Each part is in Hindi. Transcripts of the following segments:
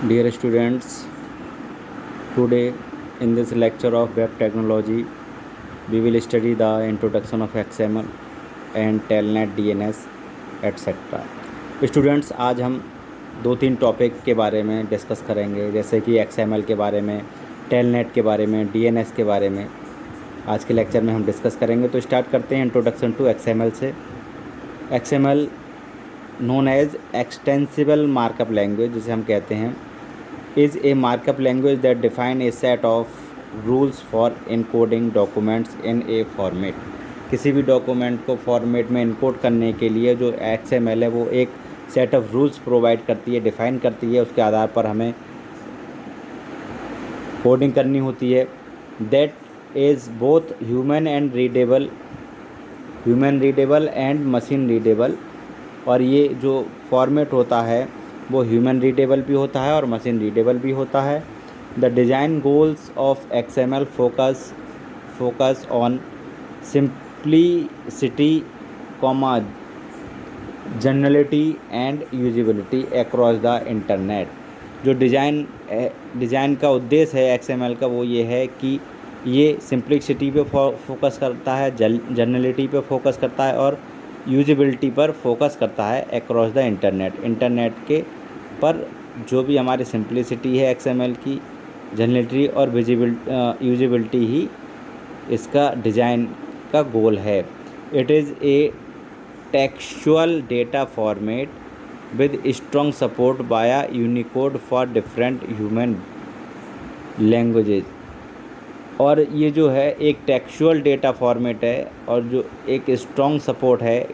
Dear students, today in this lecture of web technology, we will study the introduction of XML and Telnet DNS etc. Students, आज हम दो तीन टॉपिक के बारे में डिस्कस करेंगे, जैसे कि XML के बारे में, टेलनेट के बारे में, DNS के बारे में आज के लेक्चर में हम डिस्कस करेंगे। तो स्टार्ट करते हैं इंट्रोडक्शन टू XML से। XML known as extensible markup language, जिसे हम कहते हैं, is a markup language that define a set of rules for encoding documents in a format। किसी भी डॉक्यूमेंट को फॉर्मेट में इनकोड करने के लिए जो XML है वो एक सेट ऑफ रूल्स प्रोवाइड करती है, डिफ़ाइन करती है। उसके आधार पर हमें कोडिंग करनी होती है। That is both human readable and machine readable. और ये जो फॉर्मेट होता है वो ह्यूमन रीडेबल भी होता है और मशीन रीडेबल भी होता है। The design goals of XML focus on simplicity, generality and usability across the internet. जो डिज़ाइन का उद्देश्य है XML का वो ये है कि ये सिंप्लिसिटी पे फोकस करता है, जनरलिटी पे फोकस करता है और यूजिबिलिटी पर फोकस करता है अक्रॉस द इंटरनेट के पर। जो भी हमारी सिंप्लिसिटी है XML की, जनरलिटी और यूजिबिलिटी ही इसका डिज़ाइन का गोल है। It is a textual data format with strong support bye Unicode for different human languages. और ये जो है एक टेक्सचुअल डेटा फॉर्मेट है और जो एक स्ट्रॉन्ग सपोर्ट है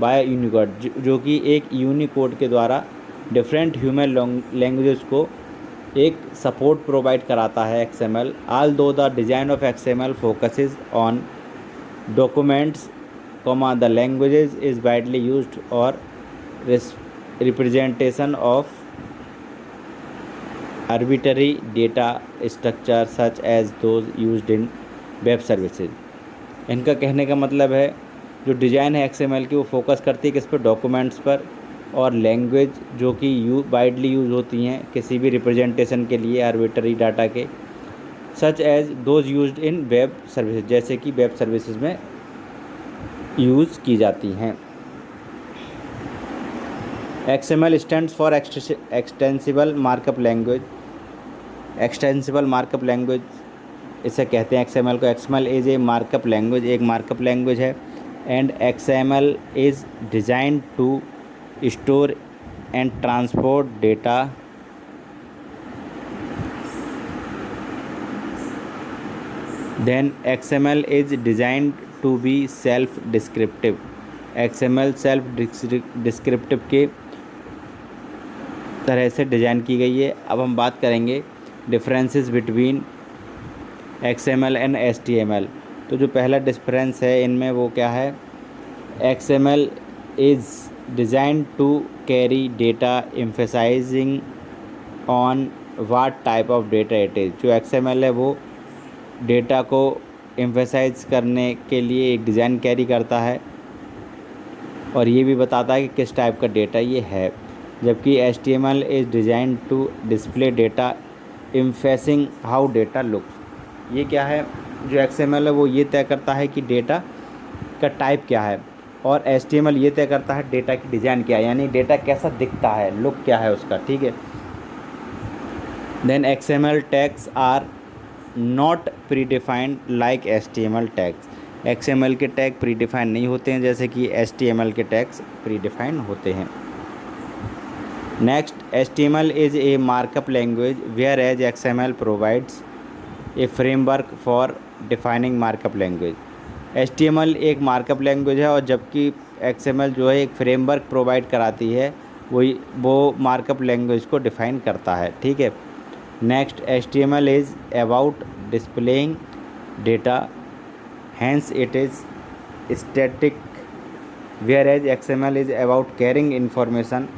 बाय यूनिकोड, जो कि एक यूनिकोड के द्वारा डिफरेंट ह्यूमन लैंग्वेजेस को एक सपोर्ट प्रोवाइड कराता है XML। although the design of XML focuses on documents, the languages is widely used or representation of arbitrary data structure such as those used in web services। इनका कहने का मतलब है जो डिज़ाइन है XML की वो फोकस करती है किस पर, डॉक्यूमेंट्स पर, और लैंग्वेज जो कि वाइडली यूज़ होती हैं किसी भी रिप्रेजेंटेशन के लिए आर्बिट्ररी डाटा के, such as those used in web services, जैसे कि वेब सर्विसेज में यूज़ की जाती हैं। XML stands for extensible markup language. Extensible markup language इसे कहते हैं XML को। XML is a markup language, एक मार्कअप लैंग्वेज है। And XML is designed to store and transport data then XML is designed to be self descriptive. XML self descriptive के तरह से डिज़ाइन की गई है। अब हम बात करेंगे differences between XML and HTML। तो जो पहला डिफरेंस है इनमें वो क्या है, XML is designed to carry data emphasising on what type of data it is. जो XML है वो डेटा को एम्फेसाइज करने के लिए एक डिज़ाइन कैरी करता है और ये भी बताता है कि किस टाइप का डेटा ये है। जबकि HTML is design to display data emphasizing how data looks. ये क्या है, जो XML है वो ये तय करता है कि डेटा का टाइप क्या है और HTML ये तय करता है डेटा की डिज़ाइन क्या है, यानी डेटा कैसा दिखता है, लुक क्या है उसका। ठीक है। Then XML tags are not predefined like HTML tags. XML के टैग प्रीडिफाइन नहीं होते हैं जैसे कि HTML के टैग्स प्रीडिफाइन होते हैं। Next, HTML is a markup language whereas XML provides a framework for defining markup language. HTML एक मार्कअप लैंग्वेज है और जबकि XML जो है एक फ्रेमवर्क प्रोवाइड कराती है, वो मार्कअप लैंग्वेज को डिफ़ाइन करता है। ठीक है। Next, HTML is about displaying data, hence it is static, whereas XML is about carrying information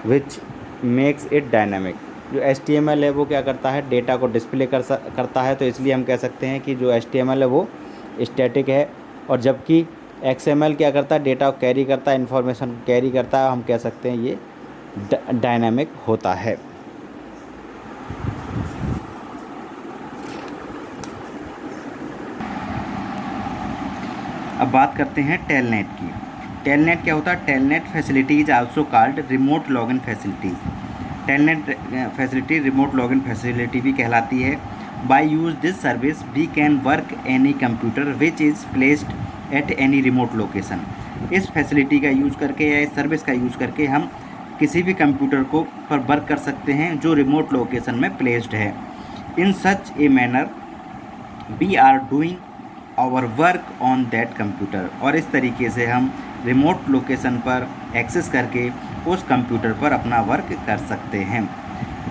which makes it dynamic. जो HTML है वो क्या करता है, डेटा को डिस्प्ले करता है, तो इसलिए हम कह सकते हैं कि जो HTML है वो स्टैटिक है। और जबकि XML क्या करता है, डेटा को कैरी करता है, इन्फॉर्मेशन को कैरी करता है, हम कह सकते हैं ये डायनामिक होता है। अब बात करते हैं टेलनेट की। टेलनेट क्या होता है? Telnet facility is also called remote login facilities. Telnet facility remote login facility भी कहलाती है। By use this service we can work any computer which is placed at any remote location. इस फैसिलिटी का यूज़ करके या इस सर्विस का यूज़ करके हम किसी भी कंप्यूटर को पर वर्क कर सकते हैं जो रिमोट लोकेशन में प्लेस्ड है। In such a manner we are doing our work on that computer. और इस तरीके से हम रिमोट लोकेशन पर एक्सेस करके उस कंप्यूटर पर अपना वर्क कर सकते हैं।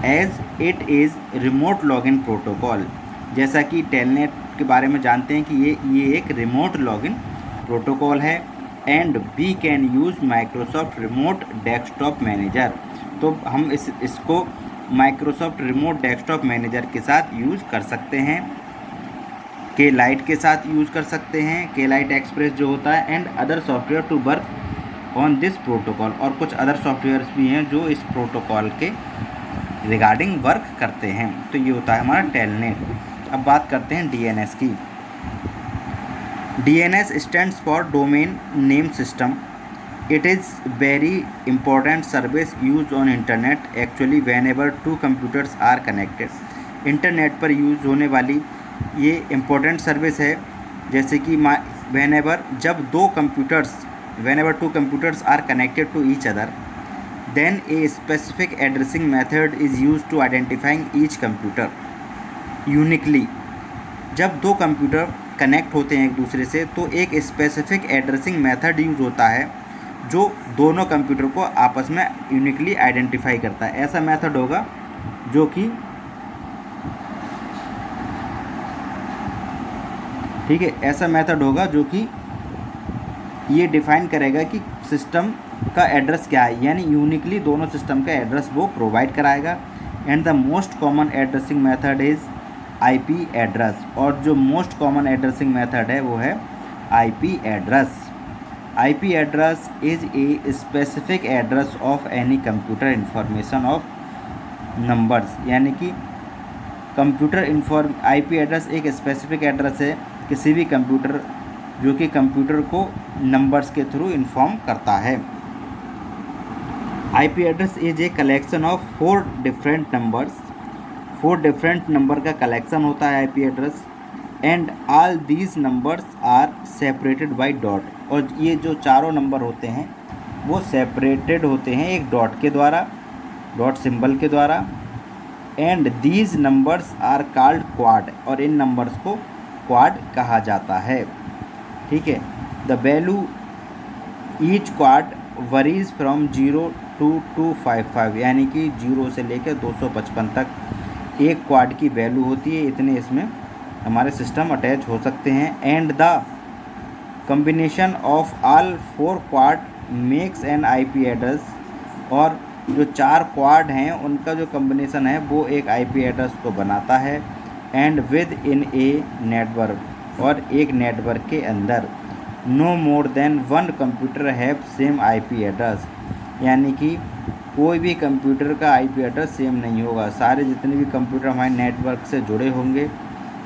As it is remote login protocol, जैसा कि टेलनेट के बारे में जानते हैं कि ये एक रिमोट लॉगिन प्रोटोकॉल है। And we can use Microsoft remote desktop manager. तो हम इसको माइक्रोसॉफ्ट रिमोट डेस्कटॉप मैनेजर के साथ यूज़ कर सकते हैं, के लाइट के साथ यूज़ कर सकते हैं, के लाइट एक्सप्रेस जो होता है, and other software to work on this protocol. और कुछ अदर सॉफ्टवेयर्स भी हैं जो इस प्रोटोकॉल के रिगार्डिंग वर्क करते हैं। तो ये होता है हमारा टेलनेट। अब बात करते हैं डीएनएस की। DNS stands for domain name system. It is very important service use on internet actually whenever two computers are connected. Internet पर यूज़ होने वाली ये इम्पोर्टेंट सर्विस है, जैसे कि whenever two computers are connected to each other, then a specific addressing method is use to identifying each computer uniquely. जब दो कंप्यूटर कनेक्ट होते हैं एक दूसरे से तो एक स्पेसिफिक एड्रेसिंग मेथड यूज होता है जो दोनों कंप्यूटर को आपस में यूनिकली आइडेंटिफाई करता है। ऐसा मेथड होगा जो कि ठीक है, ऐसा मेथड होगा जो कि ये डिफाइन करेगा कि सिस्टम का एड्रेस क्या है, यानी यूनिकली दोनों सिस्टम का एड्रेस वो प्रोवाइड कराएगा। And the most common addressing method is IP address. और जो मोस्ट कॉमन एड्रेसिंग मेथड है वो है IP address. IP address is a specific address of any computer information of numbers, यानी कि आईपी एड्रेस एक स्पेसिफिक एड्रेस है किसी भी कंप्यूटर जो कि कंप्यूटर को नंबर्स के थ्रू इन्फॉर्म करता है। IP address is a collection of 4 different numbers. 4 different number का कलेक्शन होता है IP address. And all these numbers are separated by dot. और ये जो चारों नंबर होते हैं वो सेपरेटेड होते हैं एक डॉट के द्वारा, डॉट सिंबल के द्वारा। And these numbers are called quad. और इन नंबर्स को क्वाड कहा जाता है। ठीक है, the value each quad worries from 0 to 255, यानी कि 0 से लेकर 255 तक एक क्वाड की वैल्यू होती है। इतने इसमें हमारे सिस्टम अटैच हो सकते हैं। And the combination of all 4 quad makes an IP address. और जो 4 क्वाड हैं उनका जो कम्बिनेशन है वो एक आईपी एड्रेस को बनाता है। And within a network, और एक नेटवर्क के अंदर no more than 1 computer have same IP address, यानी कि कोई भी कंप्यूटर का आईपी एड्रेस सेम नहीं होगा। सारे जितने भी कंप्यूटर हमारे नेटवर्क से जुड़े होंगे,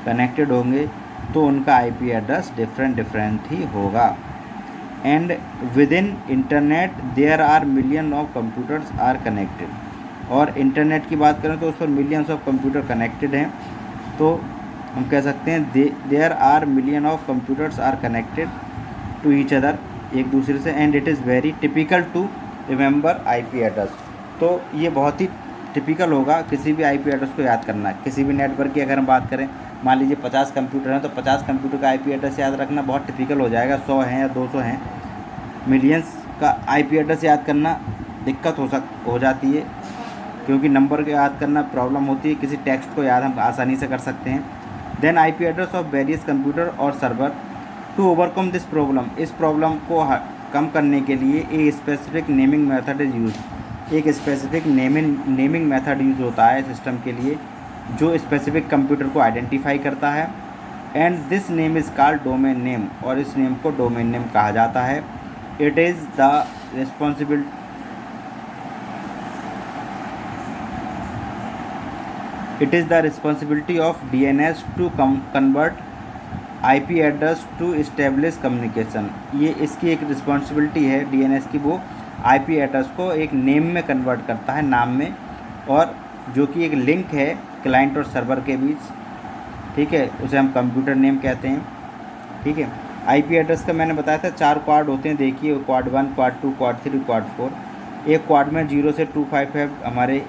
कनेक्टेड होंगे, तो उनका आईपी एड्रेस डिफरेंट ही होगा। And within internet there are million of computers are connected. और इंटरनेट की बात करें तो उस पर मिलियंस ऑफ कंप्यूटर कनेक्टेड हैं। तो हम कह सकते हैं there are million of computers are connected to each other, एक दूसरे से। And it is very typical to remember IP address. तो ये बहुत ही टिपिकल होगा किसी भी आईपी एड्रेस को याद करना। किसी भी नेटवर्क की अगर हम बात करें, मान लीजिए 50 कंप्यूटर हैं तो 50 कंप्यूटर का आईपी एड्रेस याद रखना बहुत टिपिकल हो जाएगा। 100 हैं या 200 हैं, मिलियंस का आईपी एड्रेस याद करना दिक्कत हो जाती है, क्योंकि नंबर को याद करना प्रॉब्लम होती है। किसी टेक्स्ट को याद हम आसानी से कर सकते हैं। Then IP address of various computer और server to overcome this problem. इस प्रॉब्लम को कम करने के लिए a specific naming method is use. एक स्पेसिफिक नेमिंग मेथड यूज होता है सिस्टम के लिए जो स्पेसिफिक कंप्यूटर को आइडेंटिफाई करता है। And this name is called domain name. और इस नेम को डोमेन नेम कहा जाता है। It is the responsibility of DNS to convert IP address to establish communication, ये इसकी एक रिस्पॉन्सिबिलिटी है डीएनएस की, वो आईपी एड्रेस को एक नेम में कन्वर्ट करता है, नाम में, और जो कि एक लिंक है क्लाइंट और सर्वर के बीच, ठीक है, उसे हम कंप्यूटर नेम कहते हैं, ठीक है। आईपी एड्रेस का मैंने बताया था 4 क्वाड होते हैं, देखिए क्वाड 1, क्वाड 2, क्वाड 3, क्वाड 4। एक क्वाड में 0 से 255 हमारे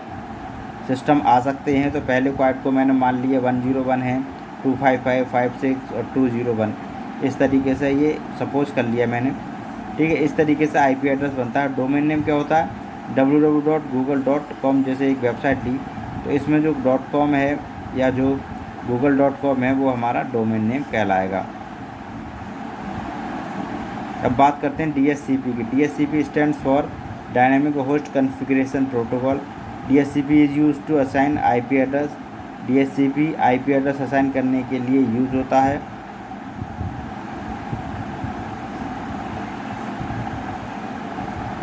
सिस्टम आ सकते हैं, तो पहले क्वाड को मैंने मान लिया 101 है, 255, 56 और 201, इस तरीके से ये सपोज कर लिया मैंने, ठीक है। इस तरीके से आईपी एड्रेस बनता है। डोमेन नेम क्या होता है, www.google.com जैसे एक वेबसाइट ली, तो इसमें जो .com है या जो google.com है वो हमारा डोमेन नेम कहलाएगा। अब बात करते हैं DHCP की। DHCP stands for dynamic host configuration protocol. DHCP is use to assign IP address. DHCP IP address assign करने के लिए यूज़ होता है।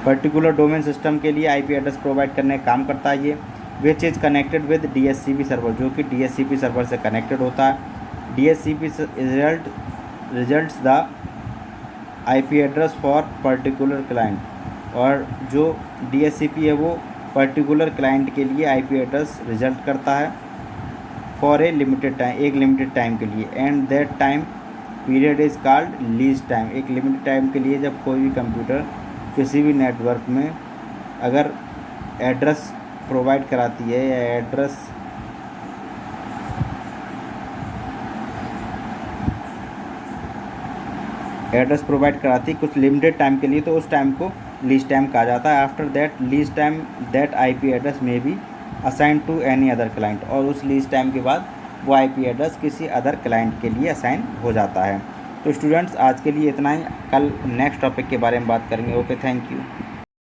पर्टिकुलर डोमेन सिस्टम के लिए आईपी एड्रेस प्रोवाइड करने का काम करता है ये, which is connected with DHCP server, जो कि DHCP सर्वर से कनेक्टेड होता है। DHCP results the IP address for particular client, और जो DHCP है वो पर्टिकुलर क्लाइंट के लिए आईपी एड्रेस रिजल्ट करता है फॉर ए लिमिटेड टाइम, एक लिमिटेड टाइम के लिए, and that time period is called lease time. एक लिमिटेड टाइम के लिए जब कोई भी कंप्यूटर किसी भी नेटवर्क में अगर एड्रेस प्रोवाइड कराती है या एड्रेस प्रोवाइड कराती है कुछ लिमिटेड टाइम के लिए, तो उस टाइम को लीज टाइम कहा जाता है। After that lease time that IP address may be assign to any other client, और उस लीज टाइम के बाद वो आईपी एड्रेस किसी अदर क्लाइंट के लिए असाइन हो जाता है। तो स्टूडेंट्स आज के लिए इतना ही, कल नेक्स्ट टॉपिक के बारे में बात करेंगे। Okay, thank you.